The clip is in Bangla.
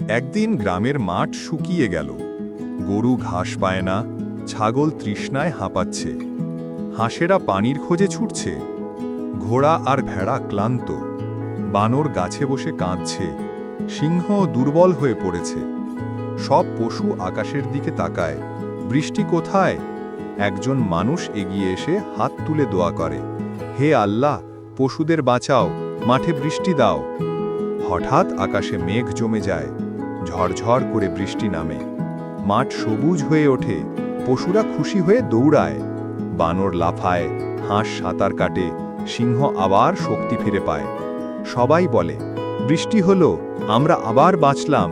একদিন গ্রামের মাঠ শুকিয়ে গেল। গরু ঘাস পায় না, ছাগল তৃষ্ণায় হাঁপাচ্ছে, হাঁসেরা পানির খোঁজে ছুটছে, ঘোড়া আর ভেড়া ক্লান্ত, বানর গাছে বসে কাঁদছে, সিংহ দুর্বল হয়ে পড়েছে। সব পশু আকাশের দিকে তাকায়, বৃষ্টি কোথায়? একজন মানুষ এগিয়ে এসে হাত তুলে দোয়া করে, হে আল্লাহ, পশুদের বাঁচাও, মাঠে বৃষ্টি দাও। হঠাৎ আকাশে মেঘ জমে যায়, ঝরঝর করে বৃষ্টি নামে, মাঠ সবুজ হয়ে ওঠে, পশুরা খুশি হয়ে দৌড়ায়, বানর লাফায়, হাঁস সাঁতার কাটে, সিংহ আবার শক্তি ফিরে পায়। সবাই বলে, বৃষ্টি হলো, আমরা আবার বাঁচলাম।